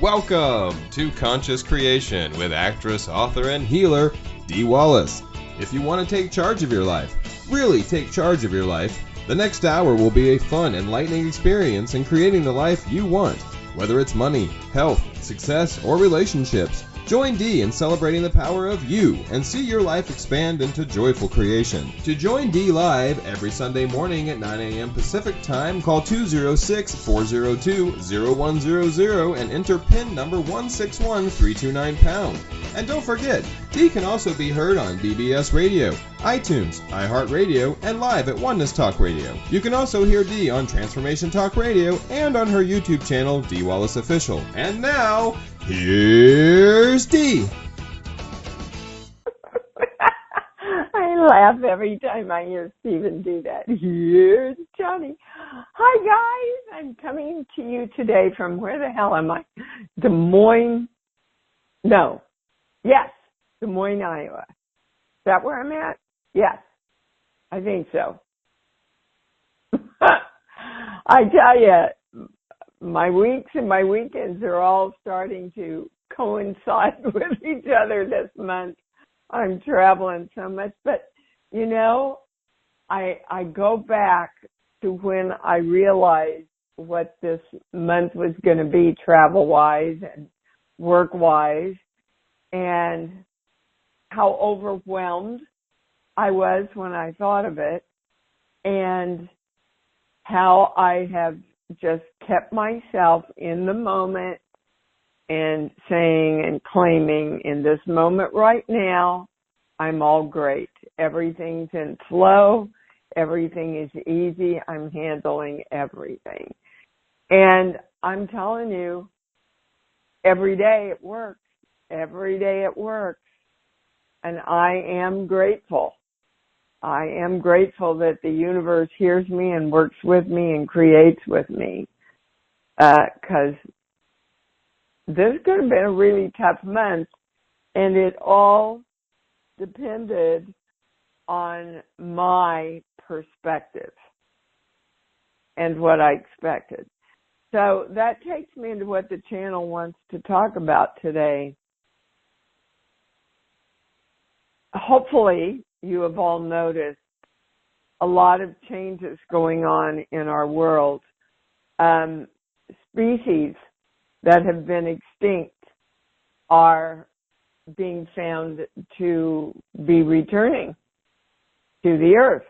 Welcome to Conscious Creation with actress, author, and healer, Dee Wallace. If you want to take charge of your life, really take charge of your life, the next hour will be a fun, enlightening experience in creating the life you want. Whether it's money, health, success, or relationships, join Dee in celebrating the power of you and see your life expand into joyful creation. To join Dee live every Sunday morning at 9 a.m. Pacific Time, call 206-402-0100 and enter PIN number 161329#. And don't forget, Dee can also be heard on BBS Radio, iTunes, iHeartRadio, and live at Oneness Talk Radio. You can also hear Dee on Transformation Talk Radio and on her YouTube channel, Dee Wallace Official. And now, here's Dee. I laugh every time I hear Stephen do that. Here's Johnny. Hi, guys. I'm coming to you today from, where the hell am I? Des Moines. No. Yes, Des Moines, Iowa. Is that where I'm at? Yes, I think so. I tell you, my weeks and my weekends are all starting to coincide with each other this month. I'm traveling so much, but you know, I go back to when I realized what this month was going to be travel-wise and work-wise, and how overwhelmed I was when I thought of it, and how I have just kept myself in the moment and saying and claiming, in this moment right now, I'm all great. Everything's in flow. Everything is easy. I'm handling everything. And I'm telling you, every day it works. Every day it works. And I am grateful. I am grateful that the universe hears me and works with me and creates with me. Because this could have been a really tough month, and it all depended on my perspective and what I expected. So that takes me into what the channel wants to talk about today. Hopefully, you have all noticed a lot of changes going on in our world. Species that have been extinct are being found to be returning to the earth.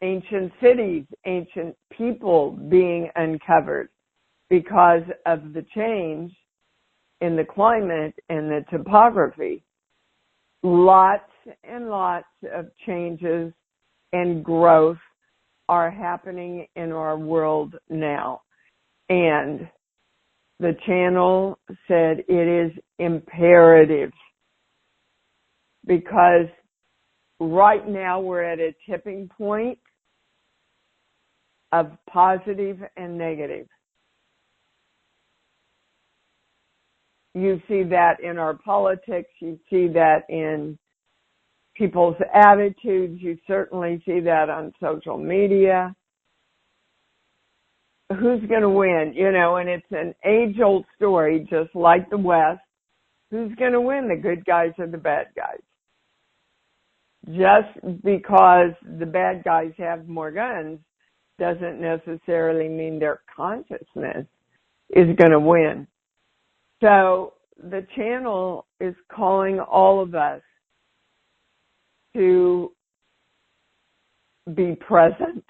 Ancient cities, ancient people being uncovered because of the change in the climate and the topography. Lots and lots of changes and growth are happening in our world now. And the channel said it is imperative, because right now we're at a tipping point of positive and negative. You see that in our politics. You see that in people's attitudes. You certainly see that on social media. Who's going to win? You know, and it's an age-old story, just like the West. Who's going to win, the good guys or the bad guys? Just because the bad guys have more guns doesn't necessarily mean their consciousness is going to win. So the channel is calling all of us to be present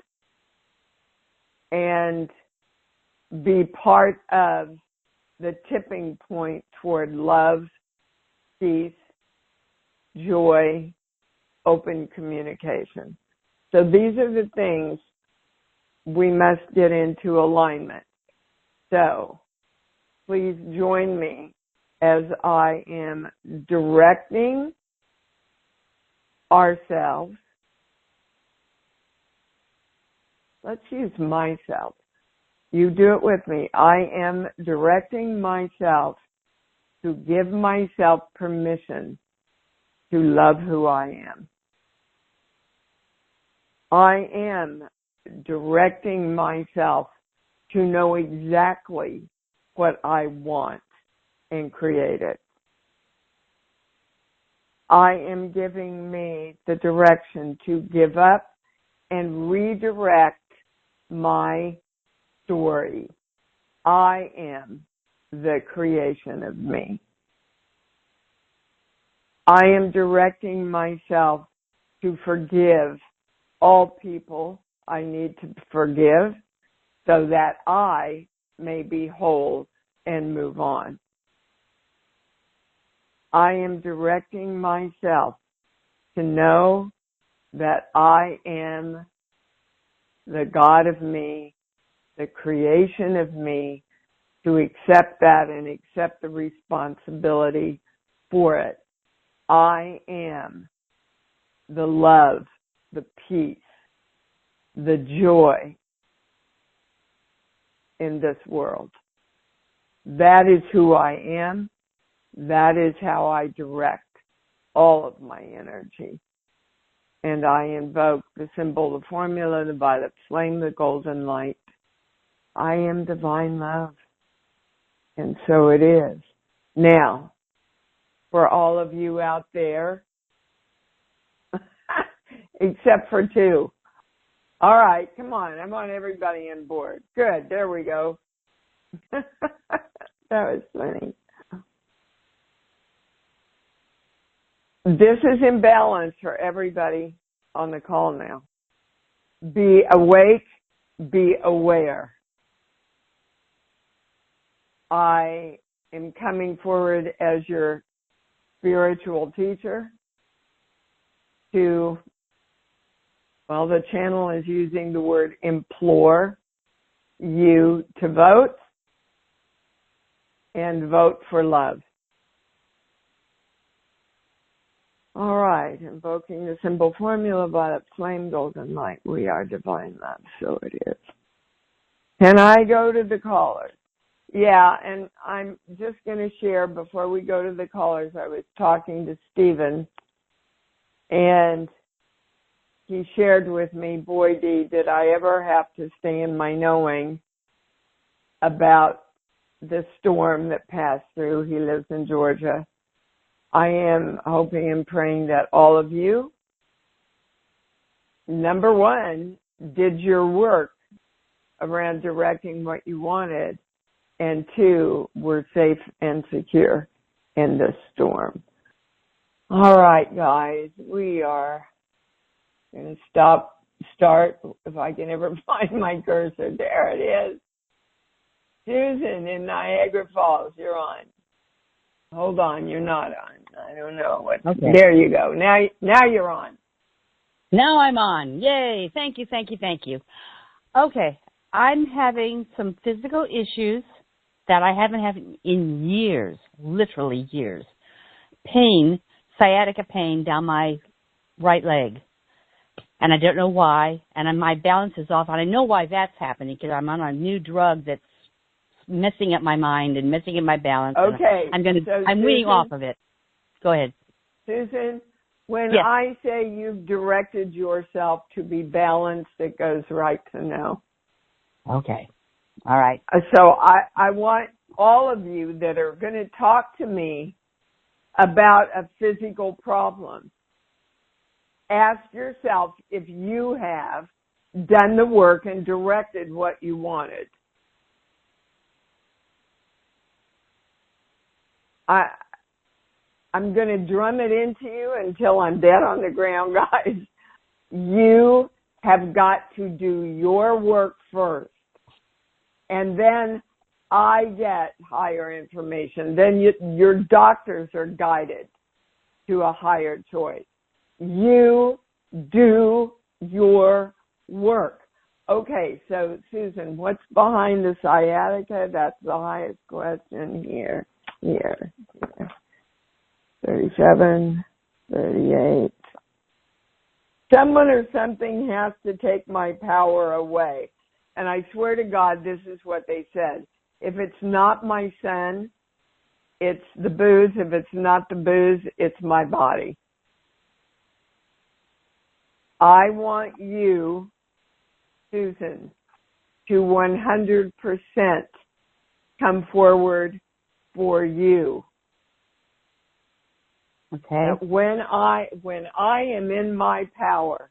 and be part of the tipping point toward love, peace, joy, open communication. So these are the things we must get into alignment. So please join me as I am directing ourselves. Let's use myself. You do it with me. I am directing myself to give myself permission to love who I am. I am directing myself to know exactly what I want and create it. I am giving me the direction to give up and redirect my story. I am the creation of me. I am directing myself to forgive all people I need to forgive so that I may be whole and move on. I am directing myself to know that I am the God of me, the creation of me, to accept that and accept the responsibility for it. I am the love, the peace, the joy in this world. That is who I am. That is how I direct all of my energy. And I invoke the symbol, the formula, the violet flame, the golden light. I am divine love. And so it is. Now, for all of you out there, except for two. All right, come on. I want everybody on board. Good. There we go. That was funny. This is imbalance for everybody on the call now. Be awake, be aware. I am coming forward as your spiritual teacher to, well, the channel is using the word implore you to vote and vote for love. All right, invoking the symbol formula, violet flame, golden light. We are divine love, so it is. Can I go to the callers? Yeah, and I'm just going to share before we go to the callers. I was talking to Stephen, and he shared with me, boy, did I ever have to stay in my knowing about the storm that passed through. He lives in Georgia. I am hoping and praying that all of you, number one, did your work around directing what you wanted, and two, were safe and secure in this storm. All right, guys, we are going to start, if I can ever find my cursor. There it is. Susan in Niagara Falls, you're on. Hold on, you're not on. I don't know what. Okay. There you go. Now you're on. Now I'm on. Yay. Thank you. Okay. I'm having some physical issues that I haven't had in years, literally years. Pain, sciatica pain down my right leg. And I don't know why. And my balance is off. And I know why that's happening because I'm on a new drug that's messing up my mind and messing up my balance. Okay. I'm weaning off of it. Go ahead. Susan, when yes. I say you've directed yourself to be balanced, it goes right to no. Okay. All right. So I want all of you that are going to talk to me about a physical problem, ask yourself if you have done the work and directed what you wanted. I'm going to drum it into you until I'm dead on the ground, guys. You have got to do your work first. And then I get higher information. Then your doctors are guided to a higher choice. You do your work. Okay, so Susan, what's behind the sciatica? That's the highest question here. 37, 38. Someone or something has to take my power away. And I swear to God, this is what they said. If it's not my son, it's the booze. If it's not the booze, it's my body. I want you, Susan, to 100% come forward for you. Okay. When I am in my power,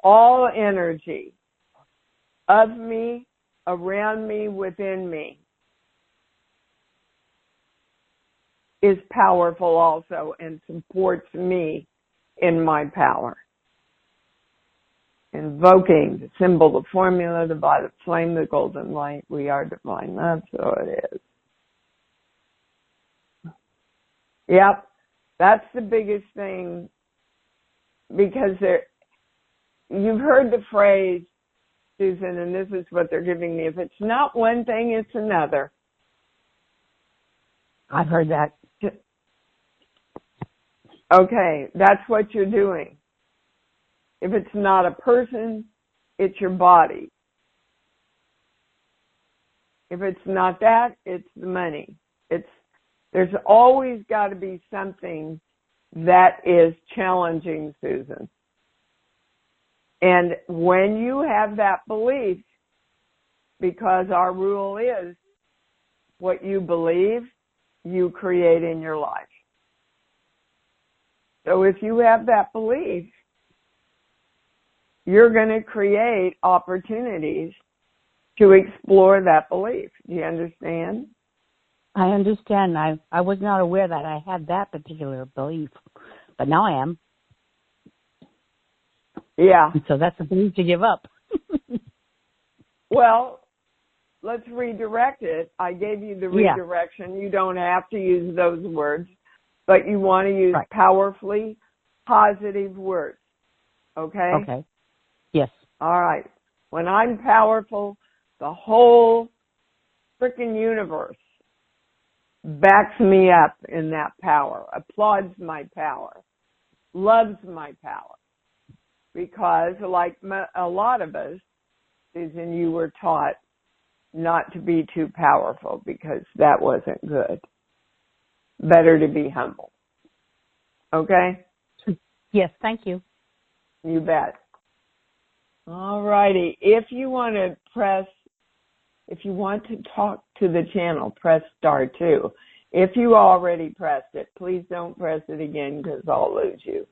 all energy of me, around me, within me is powerful also and supports me in my power. Invoking the symbol, the formula, the violet flame, the golden light, we are divine. That's so it is. Yep, that's the biggest thing, because you've heard the phrase, Susan, and this is what they're giving me: if it's not one thing, it's another. I've heard that. Okay, that's what you're doing. If it's not a person, it's your body. If it's not that, it's the money. There's always got to be something that is challenging, Susan. And when you have that belief, because our rule is what you believe, you create in your life. So if you have that belief, you're going to create opportunities to explore that belief. Do you understand? I understand. I was not aware that I had that particular belief, but now I am. Yeah. So that's a belief to give up. Well, let's redirect it. I gave you the redirection. You don't have to use those words, but you want to use powerfully positive words. Okay? Okay. Yes. All right. When I'm powerful, the whole freaking universe backs me up in that power, applauds my power, loves my power. Because like a lot of us, Susan, you were taught not to be too powerful because that wasn't good. Better to be humble. Okay? Yes, thank you. You bet. All righty. If you want to talk to the channel, press *2. If you already pressed it, please don't press it again because I'll lose you.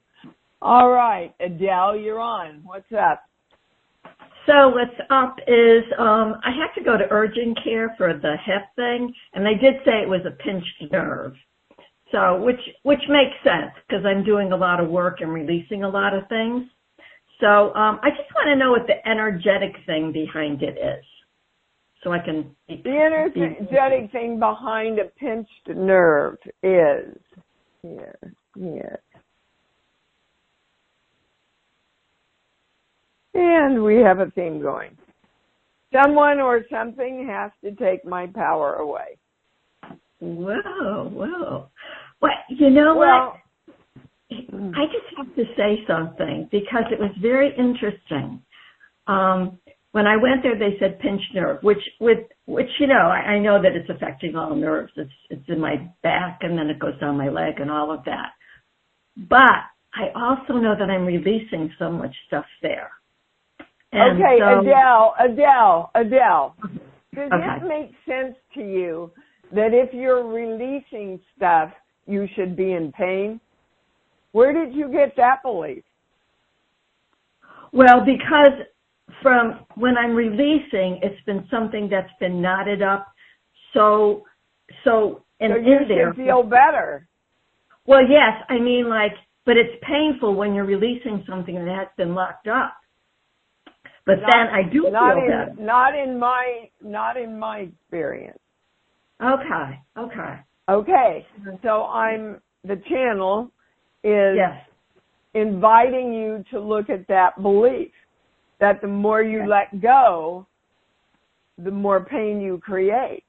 All right, Adele, you're on. What's up? So what's up is I had to go to urgent care for the hip thing, and they did say it was a pinched nerve. So which makes sense because I'm doing a lot of work and releasing a lot of things. So I just want to know what the energetic thing behind it is, so I can. The energetic thing behind a pinched nerve is here. And we have a theme going. Someone or something has to take my power away. Whoa. Well, you know what? I just have to say something because it was very interesting. When I went there, they said pinched nerve, which I know that it's affecting all nerves. It's in my back and then it goes down my leg and all of that. But I also know that I'm releasing so much stuff there. And okay, so, Adele. Does it make sense to you that if you're releasing stuff, you should be in pain? Where did you get that belief? Well, because from when I'm releasing, it's been something that's been knotted up. So you should feel better. Well, yes, I mean but it's painful when you're releasing something that has been locked up. But then I do feel better. Not in my experience. Okay. Okay. So the channel is inviting you to look at that belief that the more you let go, the more pain you create.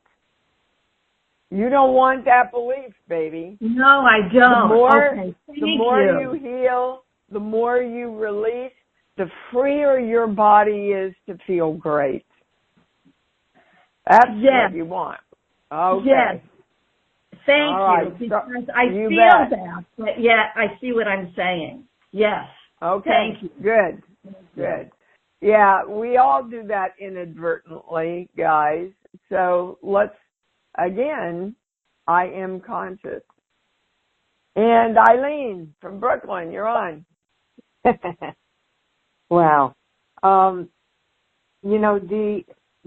You don't want that belief, baby. No, I don't. The more you heal, the more you release, the freer your body is to feel great. That's what you want. Okay. Yes. Thank you. Because I feel that, but yet I see what I'm saying. Yes. Okay. Thank you. Good. Yeah, we all do that inadvertently, guys. So let's, again, I am conscious. And Eileen from Brooklyn, you're on. Wow. The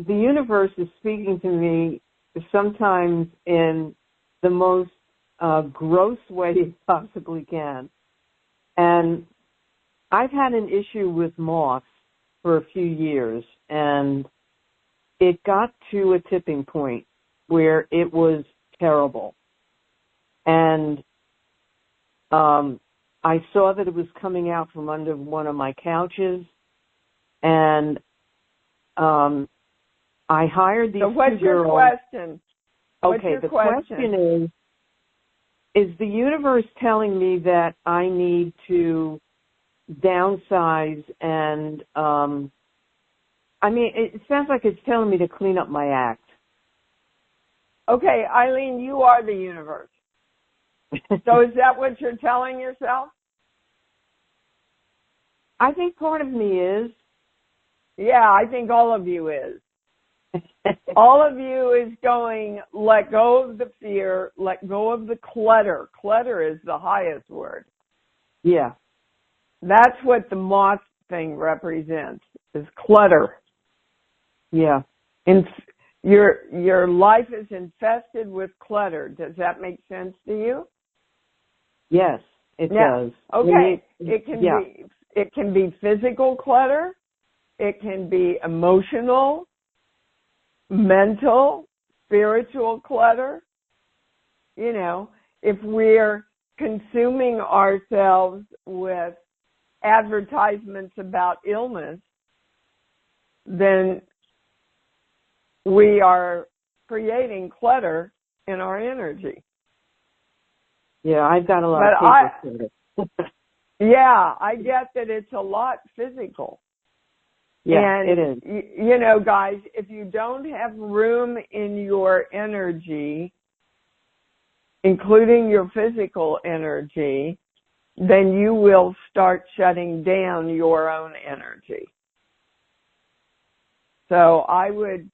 universe is speaking to me sometimes in the most gross way it possibly can. And I've had an issue with moths for a few years, and it got to a tipping point where it was terrible. And I saw that it was coming out from under one of my couches, and I hired these so what's two your girls. question? Okay, the question is the universe telling me that I need to downsize and, it sounds like it's telling me to clean up my act. Okay, Eileen, you are the universe. So is that what you're telling yourself? I think part of me is. Yeah, I think all of you is. All of you is going, let go of the fear, let go of the clutter. Clutter is the highest word. Yeah. That's what the moth thing represents, is clutter. Yeah. And your life is infested with clutter. Does that make sense to you? Yes, it does. Okay. It can be physical clutter. It can be emotional, mental, spiritual clutter. If we're consuming ourselves with advertisements about illness, then we are creating clutter in our energy. Yeah, I've got a lot of paper. Yeah, I get that it's a lot physical. Yeah, and, it is. Guys, if you don't have room in your energy, including your physical energy, then you will start shutting down your own energy. So I would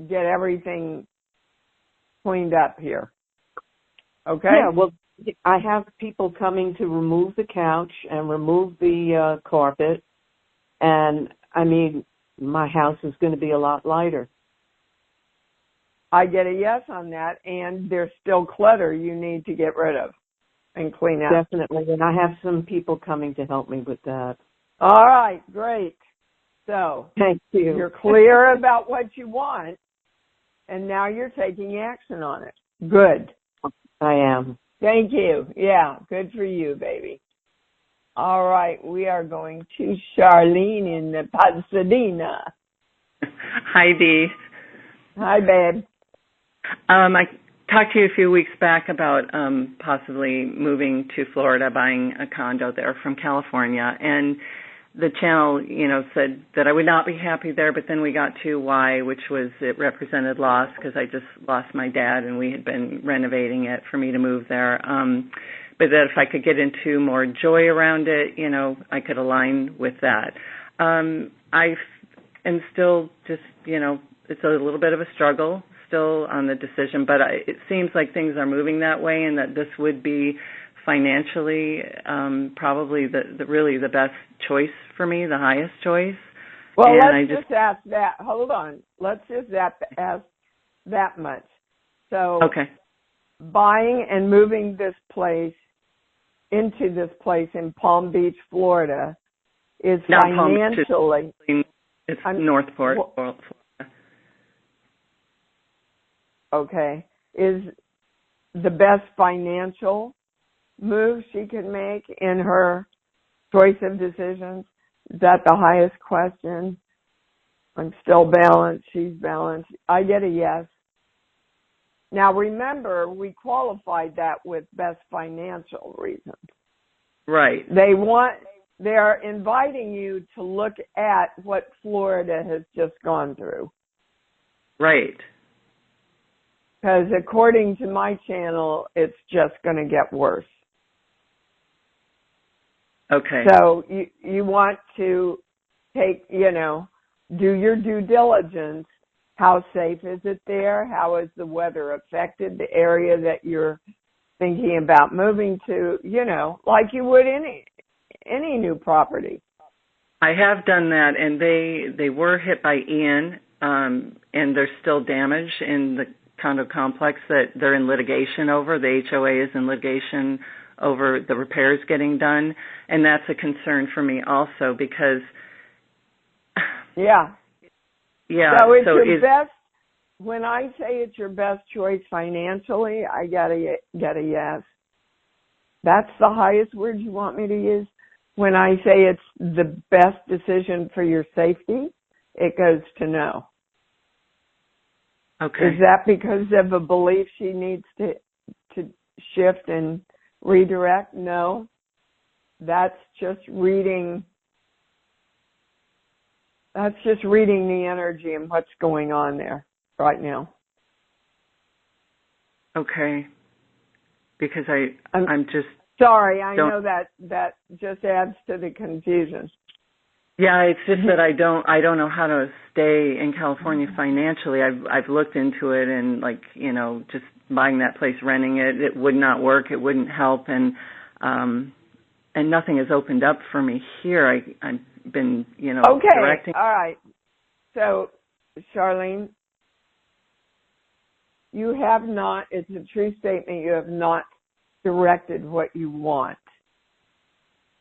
get everything cleaned up here. Okay? Yeah, well, I have people coming to remove the couch and remove the carpet, and my house is going to be a lot lighter. I get a yes on that, and there's still clutter you need to get rid of and clean up. Definitely, and I have some people coming to help me with that. All right, great. So, thank you. You're clear about what you want, and now you're taking action on it. Good. I am. Thank you. Yeah, good for you, baby. All right, we are going to Charlene in Pasadena. Hi, Dee. Hi, babe. I talked to you a few weeks back about possibly moving to Florida, buying a condo there from California, and the channel, said that I would not be happy there, but then we got to why, which was it represented loss because I just lost my dad and we had been renovating it for me to move there. But that if I could get into more joy around it, I could align with that. I am still just, it's a little bit of a struggle still on the decision, but it seems like things are moving that way and that this would be financially probably really the best choice for me, the highest choice. Well, and let's just ask that. Hold on. Let's just ask that much. So okay. Buying and moving this place into this place in Palm Beach, Florida is not financially... It's Northport, Florida. Okay. Is the best financial move she could make in her choice of decisions? Is that the highest question? I'm still balanced. She's balanced. I get a yes. Now remember, we qualified that with best financial reasons. Right. They're inviting you to look at what Florida has just gone through. Right. Because according to my channel, it's just going to get worse. Okay. So you want to do your due diligence. How safe is it there? How has the weather affected the area that you're thinking about moving to? Like you would any new property. I have done that, and they were hit by Ian, and there's still damage in the condo complex that they're in litigation over. The HOA is in litigation over the repairs getting done, and that's a concern for me also because yeah. So it's your best. When I say it's your best choice financially, I get a yes. That's the highest word you want me to use. When I say it's the best decision for your safety, it goes to no. Okay. Is that because of a belief she needs to shift and redirect? No. That's just reading. That's just reading the energy and what's going on there right now. Okay. Because I'm just sorry. I know that just adds to the confusion. Yeah, it's just that I don't know how to stay in California financially. I've looked into it and just buying that place, renting it would not work. It wouldn't help, and nothing has opened up for me here. I've been directing. All right. So, Charlene, you have not. It's a true statement. You have not directed what you want.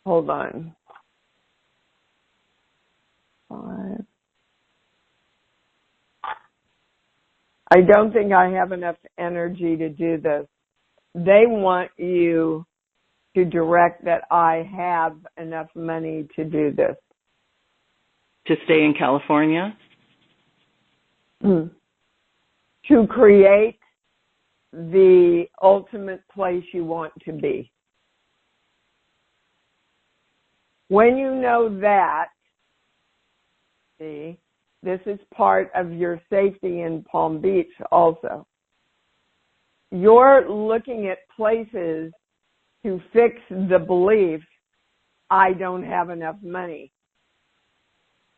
Hold on. 5. I don't think I have enough energy to do this. They want you to direct that I have enough money to do this. To stay in California? To create the ultimate place you want to be. When you know that, see, this is part of your safety in Palm Beach also. You're looking at places to fix the belief, I don't have enough money.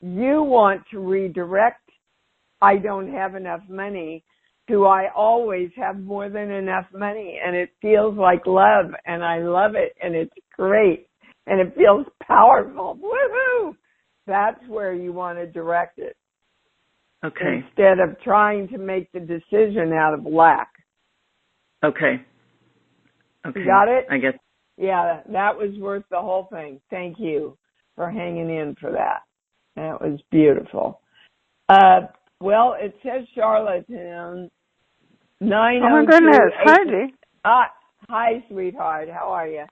You want to redirect, I don't have enough money, to I always have more than enough money, and it feels like love, and I love it, and it's great, and it feels powerful. Woohoo! That's where you want to direct it. Okay. Instead of trying to make the decision out of lack. Okay. Okay. You got it? I guess. Yeah, that was worth the whole thing. Thank you for hanging in for that. That was beautiful. Well, it says Charlottetown. 902. Oh my goodness! Hi, Dee. Hi, sweetheart. How are you?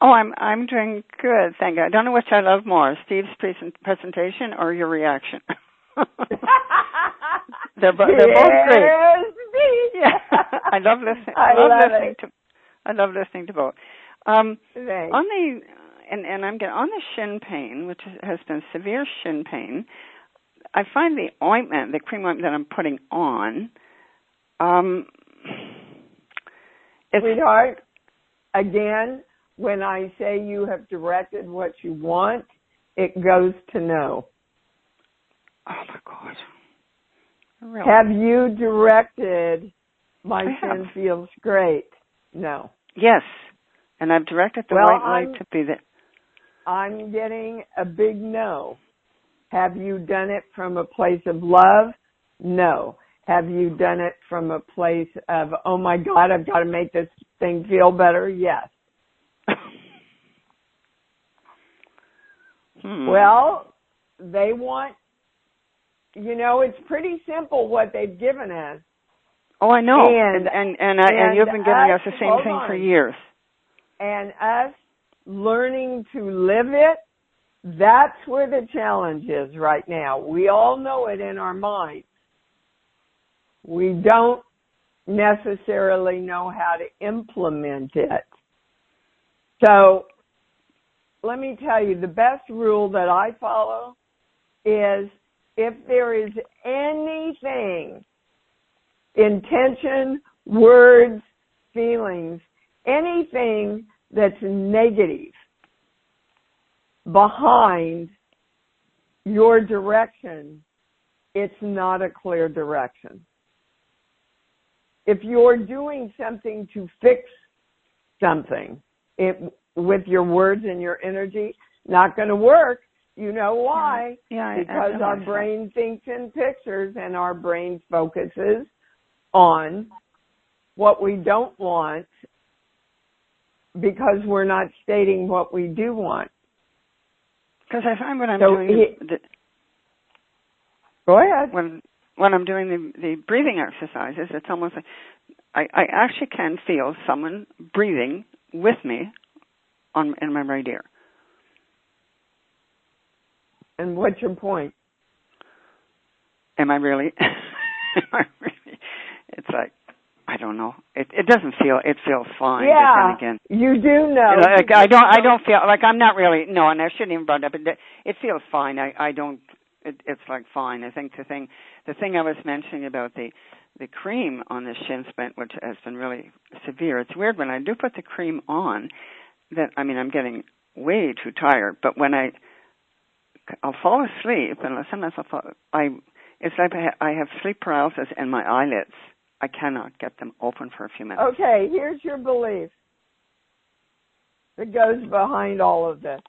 I'm doing good, thank you. I don't know which I love more, Steve's presentation or your reaction. they're both great. Yeah, I love listening. I love listening to both. On the on the shin pain, which has been severe shin pain, I find the ointment, the cream ointment that I'm putting on, sweetheart, again, when I say you have directed what you want, it goes to no. Oh my God. Really? Have you directed my shin feels great? No. Yes. And I've directed the white light to be there. I'm getting a big no. Have you done it from a place of love? No. Have you done it from a place of, oh my God, I've got to make this thing feel better? Yes. Well, they want, it's pretty simple what they've given us. Oh, I know. And you've been giving us the same thing for years. And us learning to live it, that's where the challenge is right now. We all know it in our minds. We don't necessarily know how to implement it. So let me tell you, the best rule that I follow is if there is anything, intention, words, feelings, anything that's negative behind your direction, it's not a clear direction. If you're doing something to fix something, with your words and your energy, not going to work. You know why? Yeah, because I our brain thinks in pictures and our brain focuses on what we don't want because we're not stating what we do want. Because I find when I'm doing go ahead. When I'm doing the breathing exercises, it's almost like I actually can feel someone breathing with me in my right ear. And what's your point? Am I really? It's like, I don't know. It doesn't feel. It feels fine. Yeah, but then again, you do know. Like I don't feel like I'm not really. No, and I shouldn't even brought it up. It feels fine. I don't. It's like fine. I think the thing I was mentioning about the cream on the shin splint, which has been really severe. It's weird when I do put the cream on. That I'm getting way too tired. But when I'll fall asleep, and sometimes it's like I have sleep paralysis, and my eyelids, I cannot get them open for a few minutes. Okay, here's your belief that goes behind all of this.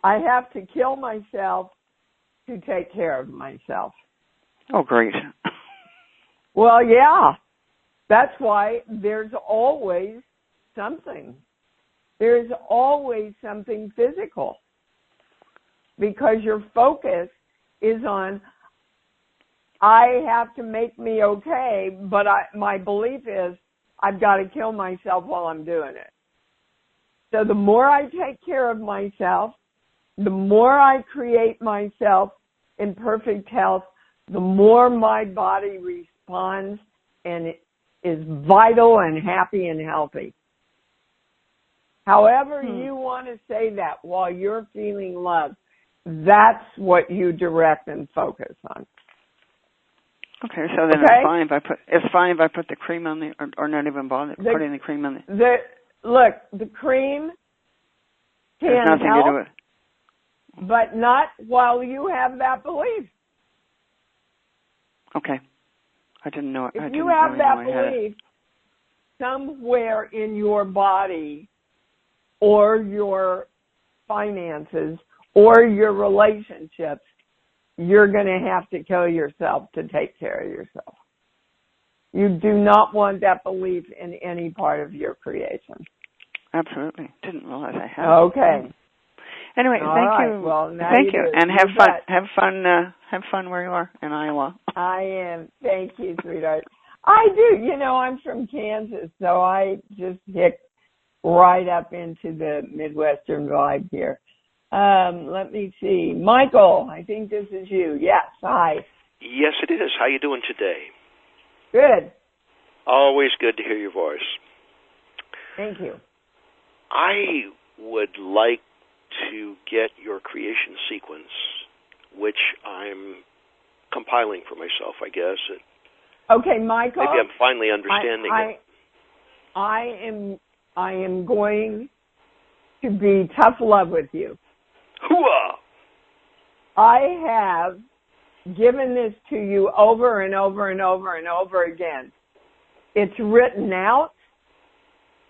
I have to kill myself to take care of myself. Oh, great. Well, yeah. That's why there's always something. There's always something physical. Because your focus is on, I have to make me okay, but my belief is I've got to kill myself while I'm doing it. So the more I take care of myself, the more I create myself in perfect health, the more my body responds and is vital and happy and healthy. However you want to say that while you're feeling loved, that's what you direct and focus on. Okay, so then it's fine if I put the cream on or not even bother putting the cream on Look, the cream can nothing help, to do with. but not while you have that belief. Okay, I didn't know. If you have that belief, somewhere in your body, or your finances, or your relationships, you're going to have to kill yourself to take care of yourself. You do not want that belief in any part of your creation. Absolutely. Didn't realize I had. Okay. Anyway, thank you. Well, now thank you. And have fun. Bet. Have fun where you are in Iowa. I am. Thank you, sweetheart. I do. I'm from Kansas, so I just hit right up into the Midwestern vibe here. Let me see. Michael, I think this is you. Yes, hi. Yes, it is. How you doing today? Good. Always good to hear your voice. Thank you. I would like to get your creation sequence, which I'm compiling for myself, I guess. Okay, Michael. Maybe I'm finally understanding it. I am going to be tough love with you. Hooah! I have given this to you over and over and over and over again. It's written out.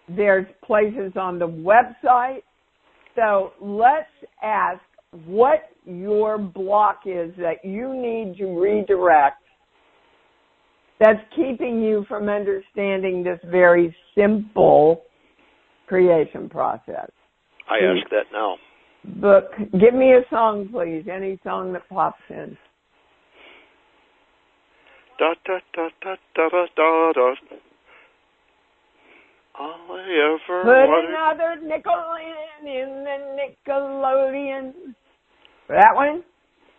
There's places on the website. So let's ask what your block is that you need to redirect that's keeping you from understanding this very simple creation process. I ask that now. Book. Give me a song, please. Any song that pops in. Da da da da da da da da. All I ever Put wanted. another nickel in the Nickelodeon. That one?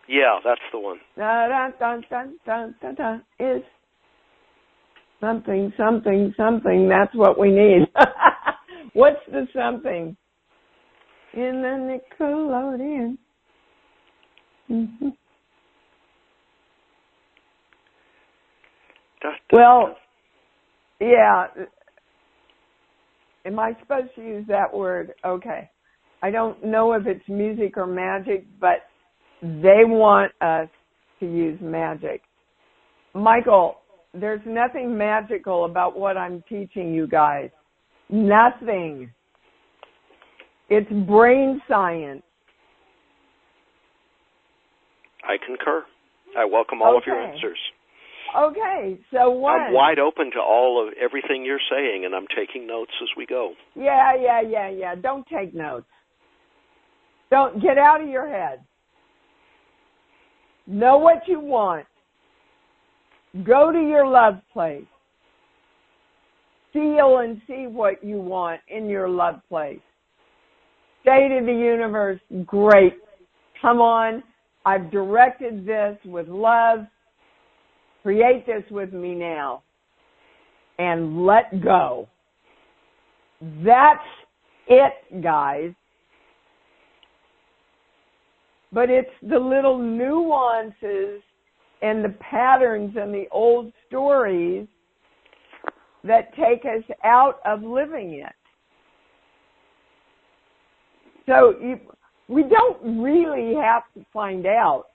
Yeah, that's the one. Da da da da da da da is something, something, something. That's what we need. What's the something? In the Nickelodeon. Mm-hmm. Well, yeah. Am I supposed to use that word? Okay. I don't know if it's music or magic, but They want us to use magic. Michael, there's nothing magical about what I'm teaching you guys. Nothing. It's brain science. I concur. I welcome all of your answers. Okay, so what? I'm wide open to everything you're saying, and I'm taking notes as we go. Yeah. Don't take notes. Don't get out of your head. Know what you want. Go to your love place. Feel and see what you want in your love place. Say to the universe, great, come on, I've directed this with love. Create this with me now. And let go. That's it, guys. But it's the little nuances and the patterns and the old stories that take us out of living it. So we don't really have to find out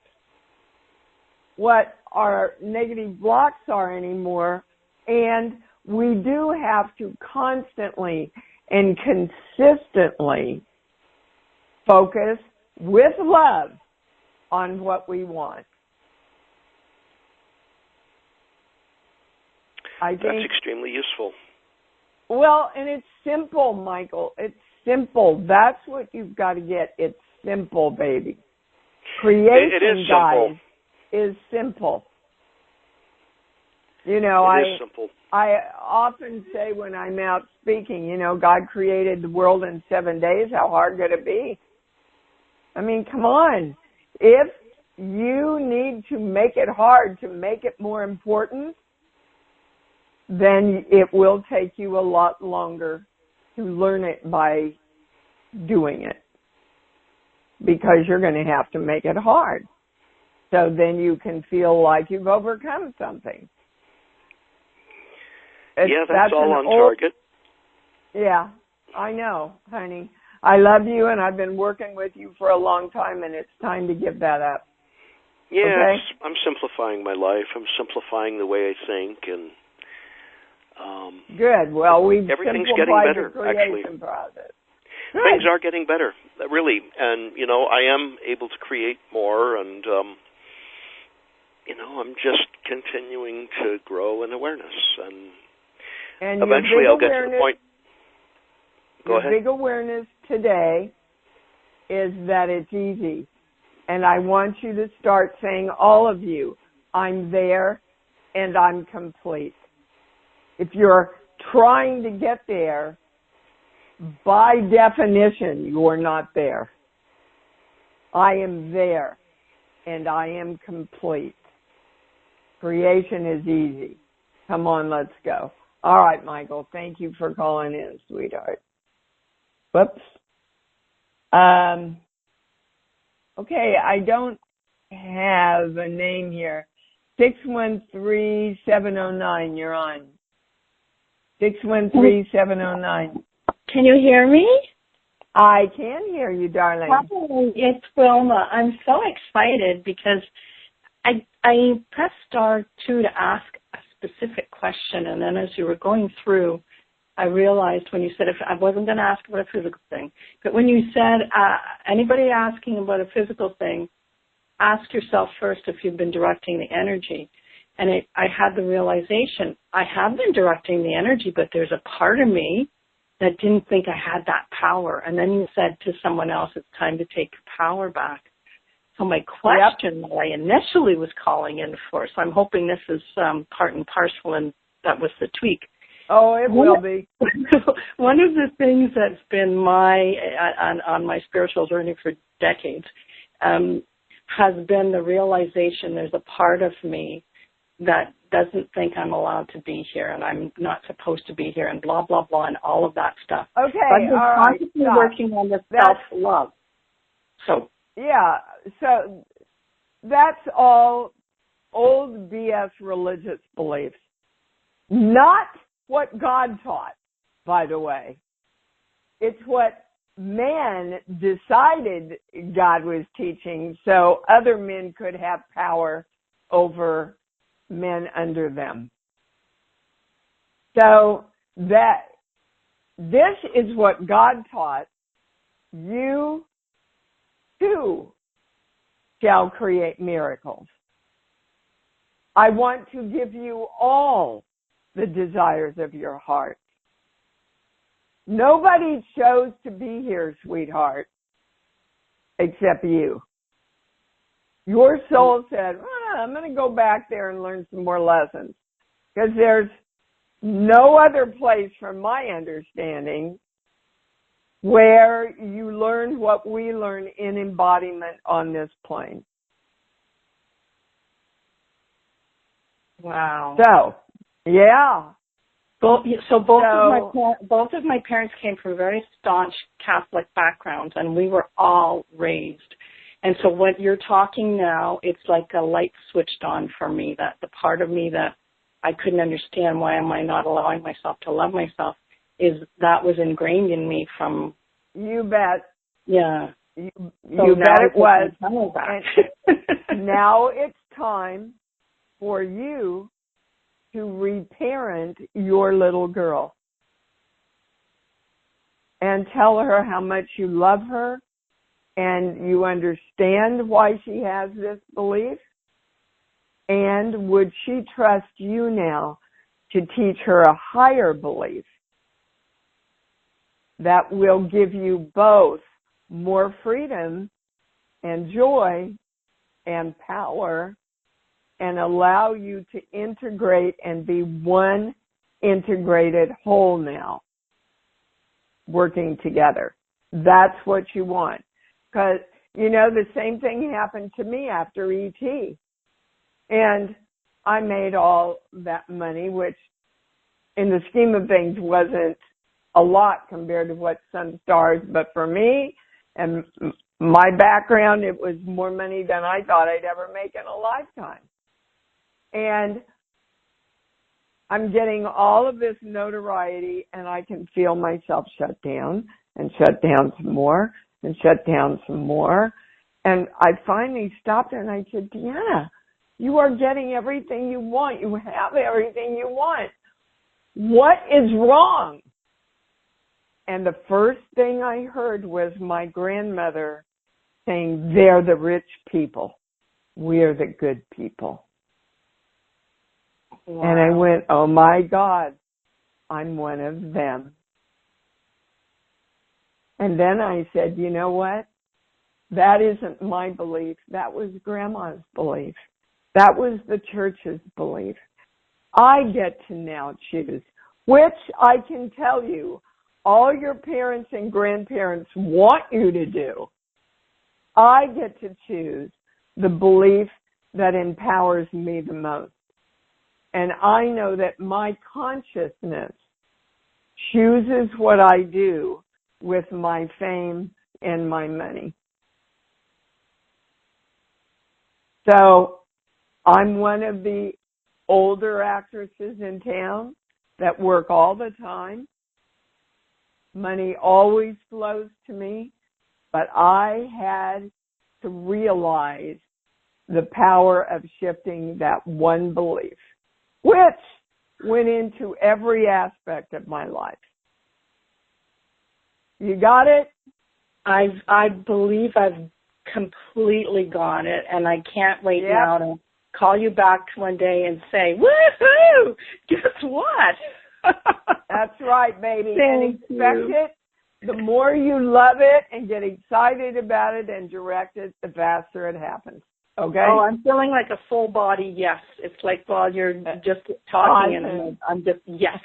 what our negative blocks are anymore, and we do have to constantly and consistently focus with love on what we want. I think that's extremely useful. Well, and it's simple, Michael. It's simple. That's what you've got to get. It's simple, baby. Creation, it is simple. Guys, is simple. You know, I often say when I'm out speaking, you know, God created the world in 7 days. How hard could it be? I mean, come on. If you need to make it hard to make it more important, then it will take you a lot longer to learn it by doing it, because you're going to have to make it hard. So then you can feel like you've overcome something. That's all on target. Yeah, I know, honey. I love you, and I've been working with you for a long time, and it's time to give that up. Yes, okay? I'm simplifying my life. I'm simplifying the way I think, and good. Well, everything's getting better. Actually, process. Things are getting better, really, and you know, I am able to create more, and you know, I'm just continuing to grow in awareness, and eventually I'll get to the point. Go ahead. Big awareness today is that it's easy. And I want you to start saying, all of you, I'm there and I'm complete. If you're trying to get there, by definition, you are not there. I am there and I am complete. Creation is easy. Come on, let's go. All right, Michael, thank you for calling in, sweetheart. Whoops. Okay, I don't have a name here. 613-709, you're on. 613-709. Can you hear me? I can hear you, darling. Hi, it's Wilma. I'm so excited because I pressed star 2 to ask a specific question, and then as you were going through, I realized when you said if I wasn't going to ask about a physical thing, but when you said anybody asking about a physical thing, ask yourself first if you've been directing the energy. And I had the realization, I have been directing the energy, but there's a part of me that didn't think I had that power. And then you said to someone else, it's time to take your power back. So my question that I initially was calling in for, so I'm hoping this is part and parcel, and that was the tweak. Oh, it will be. One of the things that's been on my spiritual journey for decades has been the realization there's a part of me that doesn't think I'm allowed to be here and I'm not supposed to be here and blah, blah, blah, and all of that stuff. Okay, but I'm all right. constantly working on the self-love. So. Yeah, so that's all old BS religious beliefs. Not what God taught, by the way. It's what men decided God was teaching so other men could have power over men under them. So that this is what God taught. You too shall create miracles. I want to give you all the desires of your heart. Nobody chose to be here, sweetheart, except you. Your soul said, I'm going to go back there and learn some more lessons. Because there's no other place, from my understanding, where you learn what we learn in embodiment on this plane. Wow. So, yeah. Both of my parents came from very staunch Catholic backgrounds, and we were all raised. And so what you're talking now, it's like a light switched on for me, that the part of me that I couldn't understand, why am I not allowing myself to love myself, is that was ingrained in me from... You bet. Yeah. You bet it was. And now it's time for you to reparent your little girl and tell her how much you love her and you understand why she has this belief, and would she trust you now to teach her a higher belief that will give you both more freedom and joy and power and allow you to integrate and be one integrated whole now, working together. That's what you want. Because, the same thing happened to me after ET. And I made all that money, which in the scheme of things wasn't a lot compared to what some stars, but for me and my background, it was more money than I thought I'd ever make in a lifetime. And I'm getting all of this notoriety, and I can feel myself shut down and shut down some more and shut down some more. And I finally stopped and I said, Deanna, you are getting everything you want. You have everything you want. What is wrong? And the first thing I heard was my grandmother saying, they're the rich people. We're the good people. Wow. And I went, oh my God, I'm one of them. And then I said, you know what? That isn't my belief. That was Grandma's belief. That was the church's belief. I get to now choose, which I can tell you, all your parents and grandparents want you to do. I get to choose the belief that empowers me the most. And I know that my consciousness chooses what I do with my fame and my money. So I'm one of the older actresses in town that work all the time. Money always flows to me, but I had to realize the power of shifting that one belief, which went into every aspect of my life. You got it? I believe I've completely got it, and I can't wait now to call you back one day and say, woohoo! Guess what? That's right, baby. And expect it. The more you love it and get excited about it and direct it, the faster it happens. Okay? Oh, I'm feeling like a full body yes. It's like while you're just talking and I'm just yes.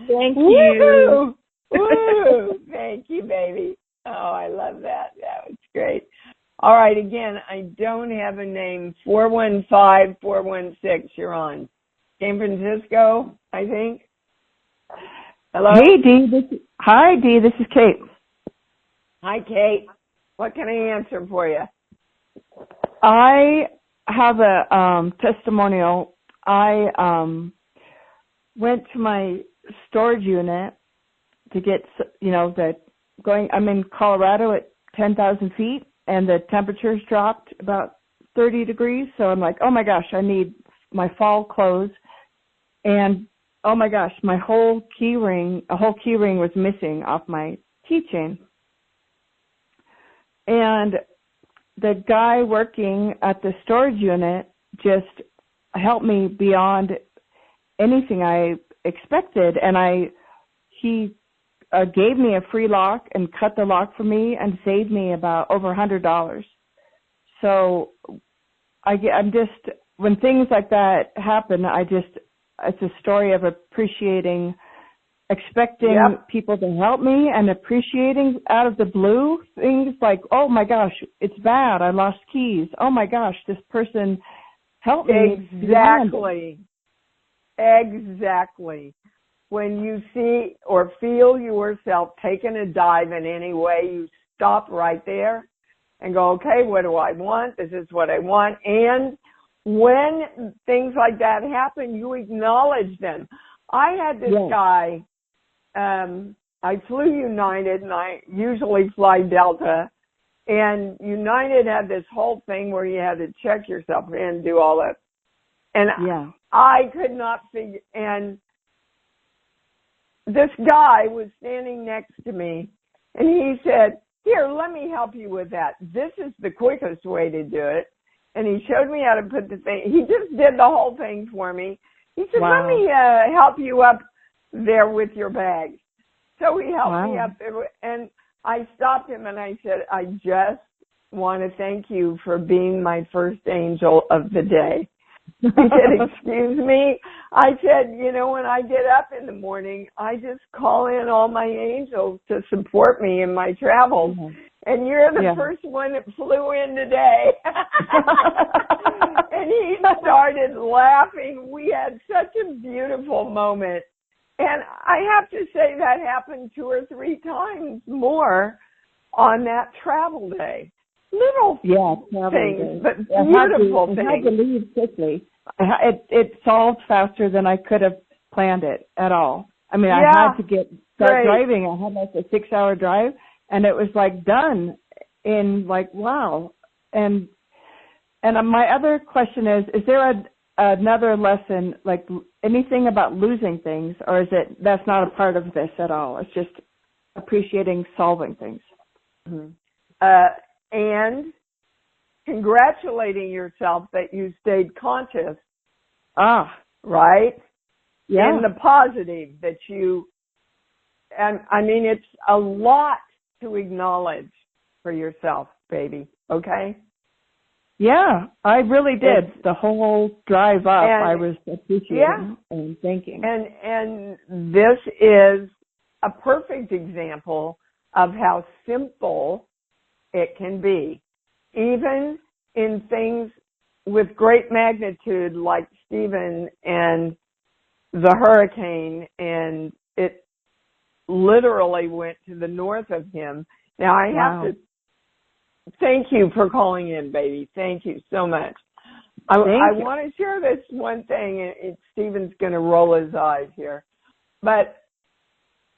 Thank you. Woo! Thank you, baby. Oh, I love that. That was great. All right, again, I don't have a name. 415-416, you're on. San Francisco, I think. Hello? Hey, Dee. Hi, Dee. This is Kate. Hi, Kate. What can I answer for you? I have a testimonial. I went to my storage unit to get, that I'm in Colorado at 10,000 feet, and the temperature's dropped about 30 degrees. So I'm like, oh my gosh, I need my fall clothes. And oh my gosh, a whole key ring was missing off my keychain. And the guy working at the storage unit just helped me beyond anything I expected. And he gave me a free lock and cut the lock for me and saved me about over $100. So I'm just, when things like that happen, it's a story of appreciating, expecting people to help me and appreciating out of the blue things like, oh my gosh, it's bad, I lost keys. Oh my gosh, this person helped me. Exactly. When you see or feel yourself taking a dive in any way, you stop right there and go, okay, what do I want? This is what I want. And when things like that happen, you acknowledge them. I had this guy, I flew United, and I usually fly Delta, and United had this whole thing where you had to check yourself in and do all that. And I could not figure, and this guy was standing next to me, and he said, here, let me help you with that. This is the quickest way to do it. And he showed me how to put the thing. He just did the whole thing for me. He said, let me help you up there with your bag. So he helped me up there. And I stopped him and I said, I just want to thank you for being my first angel of the day. He said, excuse me. I said, when I get up in the morning, I just call in all my angels to support me in my travels. Mm-hmm. And you're the first one that flew in today. And he started laughing. We had such a beautiful moment. And I have to say that happened 2 or 3 times more on that travel day. Little things, but beautiful things. I had to leave quickly. It solved faster than I could have planned it at all. I mean, I had to start driving. I had like a 6-hour drive, and it was like done in like, wow. And my other question is there another lesson, like anything about losing things, or is that's not a part of this at all? It's just appreciating solving things. Mm-hmm. And congratulating yourself that you stayed conscious. Right? Yeah. And the positive that and I mean, it's a lot to acknowledge for yourself, baby. Okay? Yeah, I really did. The whole drive up, I was appreciating and thinking. And this is a perfect example of how simple it can be. Even in things with great magnitude like Stephen and the hurricane, and it literally went to the north of him. Now, I have to thank you for calling in, baby. Thank you so much. I want to share this one thing, and Stephen's going to roll his eyes here. But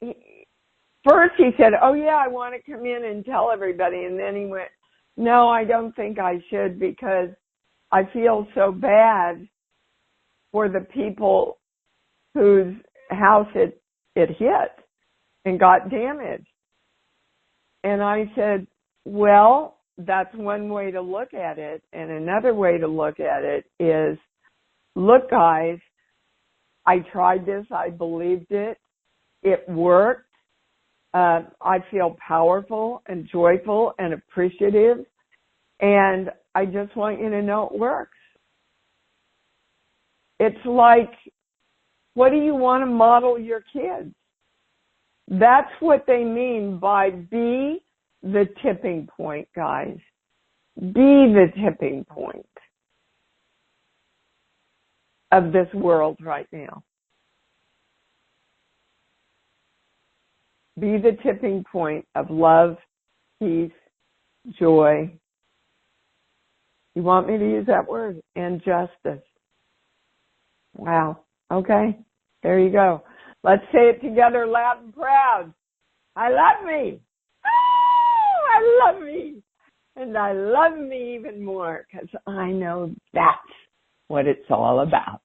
first he said, oh, yeah, I want to come in and tell everybody. And then he went, no, I don't think I should, because I feel so bad for the people whose house it hit and got damaged. And I said, well, that's one way to look at it. And another way to look at it is, look, guys, I tried this. I believed it. It worked. I feel powerful and joyful and appreciative. And I just want you to know it works. It's like, what do you want to model your kids? That's what they mean by be the tipping point, guys. Be the tipping point of this world right now. Be the tipping point of love, peace, joy. You want me to use that word? And justice. Wow. Okay. There you go. Let's say it together loud and proud. I love me. and I love me even more because I know that's what it's all about.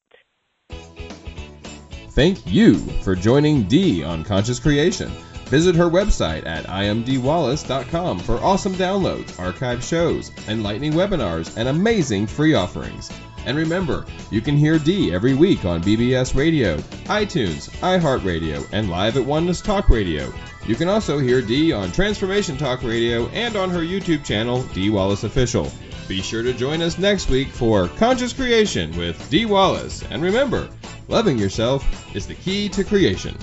Thank you for joining Dee on Conscious Creation. Visit her website at imdwallace.com for awesome downloads, archived shows, enlightening webinars, and amazing free offerings. And remember, you can hear Dee every week on BBS Radio, iTunes, iHeartRadio, and live at Oneness Talk Radio. You can also hear Dee on Transformation Talk Radio and on her YouTube channel, Dee Wallace Official. Be sure to join us next week for Conscious Creation with Dee Wallace. And remember, loving yourself is the key to creation.